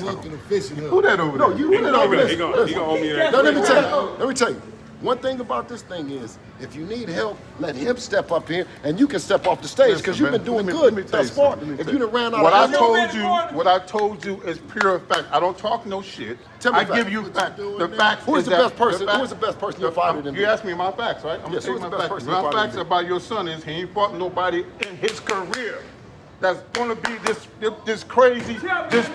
Looking efficient. Who that over there? No, you over there. He gonna owe me that. Let me tell you. One thing about this thing is, if you need help, let him step up here, and you can step off the stage because you've been doing good thus far. If you done ran out what of I told you is pure fact. I don't talk no shit. I give you facts. The facts. Who is the best person? Who is the best person you fighted in? You asked me my facts, right? I'm yes, gonna who's take the my best facts. person? My facts about your son is he ain't fought nobody in his career that's gonna be this crazy. This.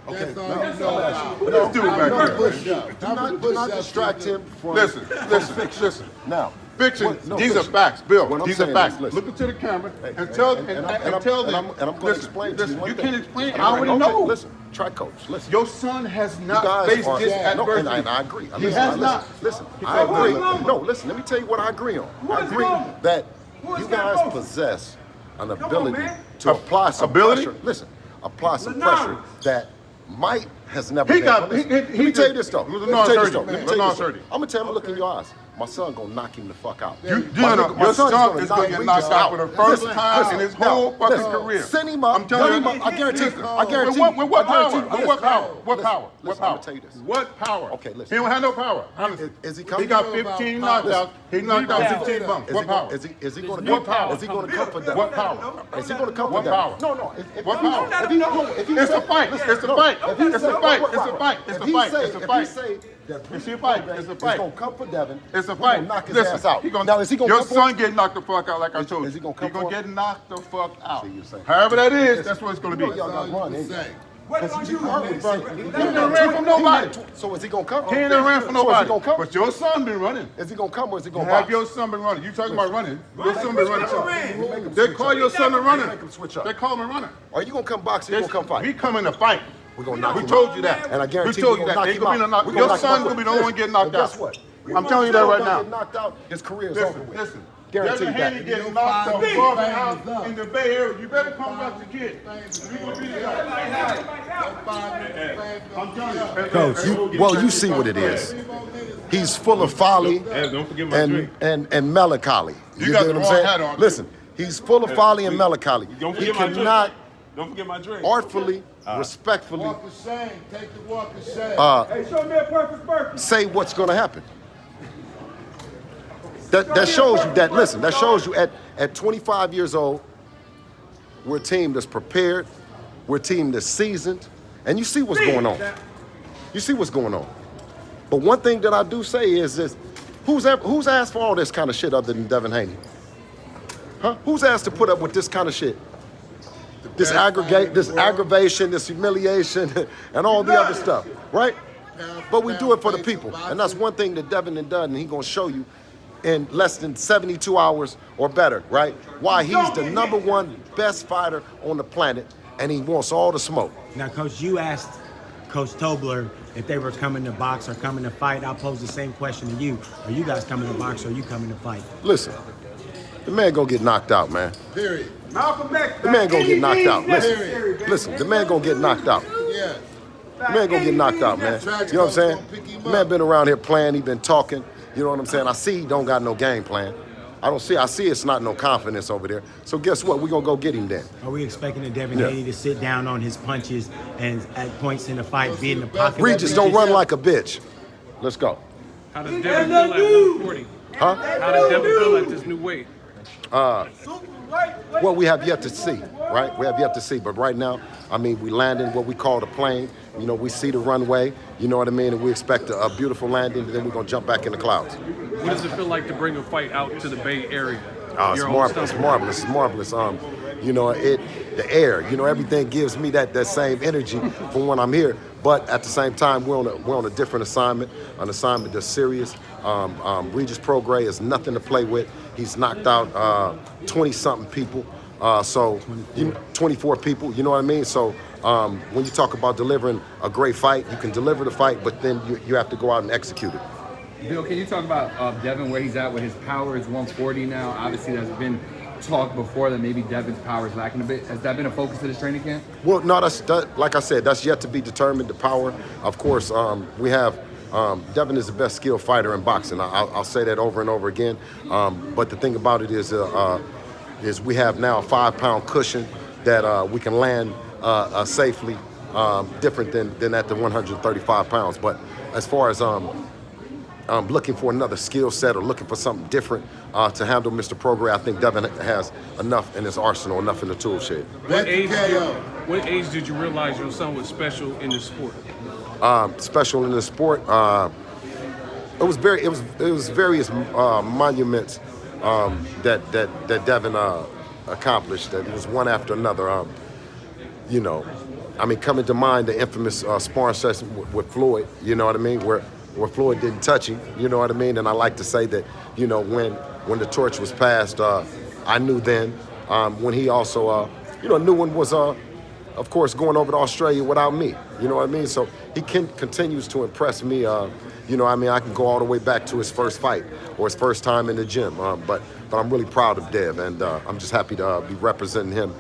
Okay, That's Let's do it back do not distract him from Listen. Now, fiction. These are facts, Bill. These are facts. Listen. Look into the camera and tell them. And I'm going to explain to you one You thing. can't explain. I already know. Listen, try coach. Listen. Your son has not faced this adversity. No, and I agree. He has not. Listen, I agree. No, listen, let me tell you what I agree on. I agree that you guys possess an ability to apply some pressure. Listen, apply some pressure that might has never been. Let me tell you this though. I'm gonna tell him, look in your eyes. My son gonna knock him the fuck out. Your son is gonna get knocked out for the first time in his whole fucking career. Send him up. I'm telling you. I guarantee. With what power? What power? What power? I'm gonna tell you this. What power? Okay, listen. He don't have no power. Is he coming? He got 15 knockouts. He knocked out 15 bumps. What power? Is he going to come? Power? Is he going to come for that? What power? Is he going to come for what that? Power? No. What power? It's a fight. It's a fight. It's a fight. It's a fight. It's a fight. It's a fight. If he say that it's a fight. It's a fight. He's going to come for Devin. It's a fight. Knock his ass out. Now is he going? Your son get knocked the fuck out, like I told you. Is he going to come? He's going to get knocked the fuck out. See, however that is, that's what it's going to be. Y'all got run, ain't you? Because you heard, bro. He didn't ran from nobody. So is he gonna come? He ain't ran from nobody. So is he gonna come? But your son been running. Is he gonna come or is he gonna have box? your son been running? You talking about running? Your son been running. They call your son a runner. Make him switch up. They call him a runner. Are you gonna come box or you gonna come fight? We coming to fight. We're gonna knock him out. We told you that. And I guarantee we told you that. Ain't gonna be no knock. Your son gonna be the one getting knocked out. Guess what? I'm telling you that right now. Knocked out. His career is over with. Listen. Guaranteed Devin Haney getting knocked the fuck out in the Bay Area. You better come back to kid. We gonna be there. I'm telling you. Coach, you see what it is. He's full of folly and melancholy. You know what I'm saying? Listen, he's full of folly and melancholy. He cannot don't forget my drink. artfully, respectfully walk of shame. Take the walk of shame. Hey, show me a perfect burpee. say what's going to happen. That shows you that, listen, that shows you at 25 years old, we're a team that's prepared, we're a team that's seasoned, and you see what's going on. You see what's going on. But one thing that I do say is this, who's asked for all this kind of shit other than Devin Haney? Huh? Who's asked to put up with this kind of shit? This aggravation, this humiliation, and all the other stuff, right? But we do it for the people. And that's one thing that Devin done, and he's gonna show you in less than 72 hours or better, right? Why he's the #1 best fighter on the planet, and he wants all the smoke. Now, Coach, you asked Coach Tobler if they were coming to box or coming to fight. I'll pose the same question to you. Are you guys coming to box or are you coming to fight? Listen, the man gonna get knocked out, man. Period. Malcolm X. The man gonna get knocked out. Listen, the man gonna get knocked out. Yeah. The man gonna get knocked out, man. You know what I'm saying? The man been around here playing, he been talking. You know what I'm saying? I see he don't got no game plan. I see it's not no confidence over there. So guess what? We're gonna go get him then. Are we expecting the Devin Haney to sit down on his punches and at points in the fight be in the pocket? Regis, don't run like a bitch. Let's go. How does Devin feel at 140? Huh? How does Devin feel at this new weight? Well, we have yet to see, right? We have yet to see. But right now, I mean, we landing what we call the plane. You know, we see the runway, you know what I mean? And we expect a beautiful landing, and then we're going to jump back in the clouds. What does it feel like to bring a fight out to the Bay Area? It's marvelous. You know, the air, you know, everything gives me that same energy from when I'm here. But at the same time, we're on a different assignment, an assignment that's serious. Regis Prograis is nothing to play with. He's knocked out 20-something people. 24 people, you know what I mean? So when you talk about delivering a great fight, you can deliver the fight, but then you have to go out and execute it. Bill, can you talk about Devin, where he's at with his power? Is 140 now. Obviously, there's been talk before that maybe Devin's power is lacking a bit. Has that been a focus of this training camp? Well, no, like I said, that's yet to be determined, the power. Of course, we have Devin is the best skilled fighter in boxing. I'll say that over and over again. But the thing about it is we have now a 5-pound cushion that we can land safely different than at the 135 pounds. But as far as looking for another skill set or looking for something different to handle Mr. Prograis, I think Devin has enough in his arsenal, enough in the tool shed. What age did you realize your son was special in the sport? Special in the sport, it was various monuments that Devin accomplished. That it was one after another. You know, I mean, coming to mind the infamous sparring session with Floyd. You know what I mean, where Floyd didn't touch him. You know what I mean, and I like to say that, you know, when the torch was passed, I knew then. When he also, you know, knew one was of course, going over to Australia without me. You know what I mean? So he continues to impress me. You know, I mean, I can go all the way back to his first fight or his first time in the gym. But I'm really proud of Dev, and I'm just happy to be representing him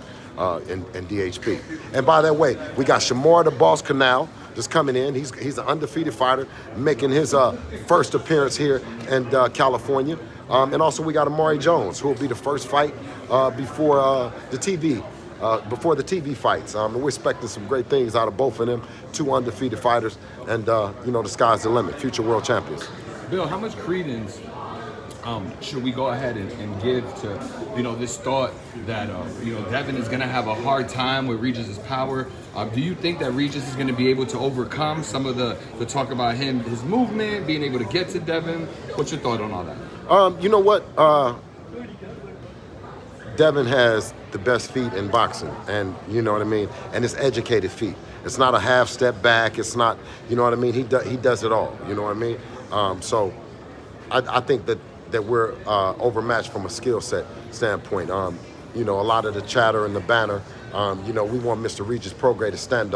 in DHP. And by that way, we got Shamar the Boss Canal just coming in. He's an undefeated fighter, making his first appearance here in California. And also we got Amari Jones, who will be the first fight before the TV. Before the TV fights. We're expecting some great things out of both of them, two undefeated fighters, and you know, the sky's the limit, future world champions. Bill, how much credence should we go ahead and give to, you know, this thought that, you know, Devin is going to have a hard time with Regis' power? Do you think that Regis is going to be able to overcome some of the talk about him, his movement, being able to get to Devin? What's your thought on all that? You know what? Devin has the best feet in boxing, and you know what I mean, and it's educated feet. It's not a half step back. It's not, you know what I mean. He does it all. You know what I mean. So I think that we're overmatched from a skill set standpoint. You know, a lot of the chatter and the banner. You know, we want Mr. Regis Prograis to stand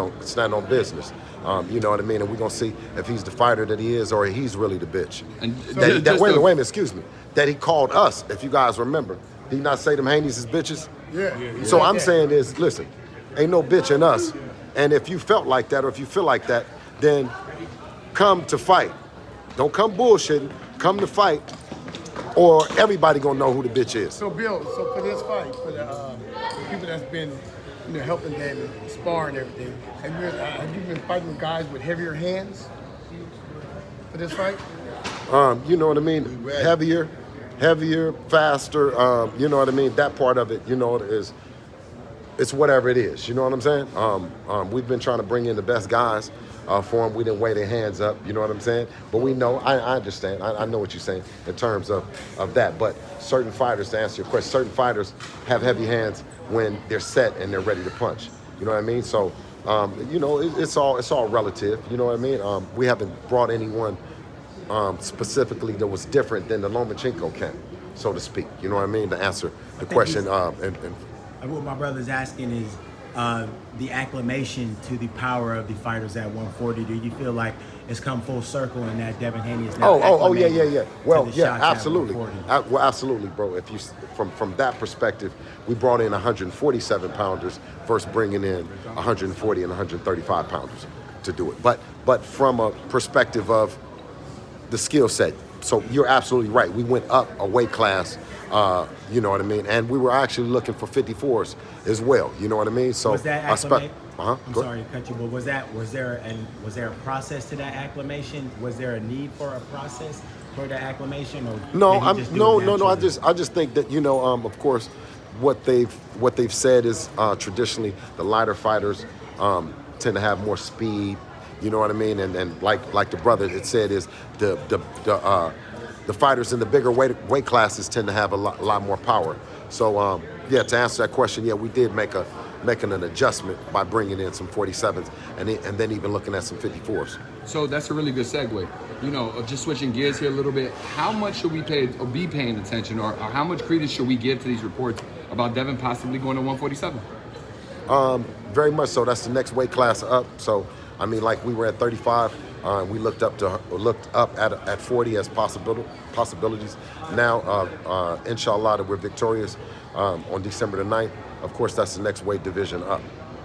on business. You know what I mean, and we're gonna see if he's the fighter that he is or he's really the bitch. And wait a minute, excuse me. That he called us, if you guys remember. Did he not say them Haney's is bitches? Yeah. So I'm saying is, listen, ain't no bitch in us. And if you felt like that or if you feel like that, then come to fight. Don't come bullshitting. Come to fight, or everybody gonna know who the bitch is. So Bill, so for this fight, for the people that's been, you know, helping David spar and everything, have you been fighting with guys with heavier hands for this fight? You know what I mean? Heavier, faster, you know what I mean? That part of it, you know, it's whatever it is, you know what I'm saying? We've been trying to bring in the best guys for them. We didn't weigh their hands up, you know what I'm saying? But we know, I understand, I know what you're saying in terms of that. But certain fighters, to answer your question, certain fighters have heavy hands when they're set and they're ready to punch, you know what I mean? So, you know, it's all relative, you know what I mean? We haven't brought anyone specifically that was different than the Lomachenko camp, so to speak. You know what I mean? To answer the question. And what my brother's asking is the acclamation to the power of the fighters at 140. Do you feel like it's come full circle and that Devin Haney is now yeah. Well, to the yeah, shots at absolutely. 140? Well, absolutely, bro. If you from that perspective, we brought in 147 pounders versus bringing in 140 and 135 pounders to do it. But from a perspective of the skill set. So you're absolutely right. We went up a weight class, you know what I mean? And we were actually looking for 54s as well, you know what I mean? So was that acclimate? I'm sorry to cut you, but was there a process to that acclimation? Was there a need for a process for that acclimation? Or no, I just think that, you know, of course, what they've said is traditionally the lighter fighters tend to have more speed. You know what I mean? And like the brother had said, is the fighters in the bigger weight classes tend to have a lot more power. So yeah, to answer that question, yeah, we did making an adjustment by bringing in some 47s and then even looking at some 54s. So that's a really good segue. You know, just switching gears here a little bit, how much should we be paying attention, or how much credence should we give to these reports about Devin possibly going to 147? Very much so. That's the next weight class up. So I mean, like we were at 35, we looked up at 40 as possibilities. Now, inshallah, that we're victorious on December the 9th. Of course, that's the next weight division up.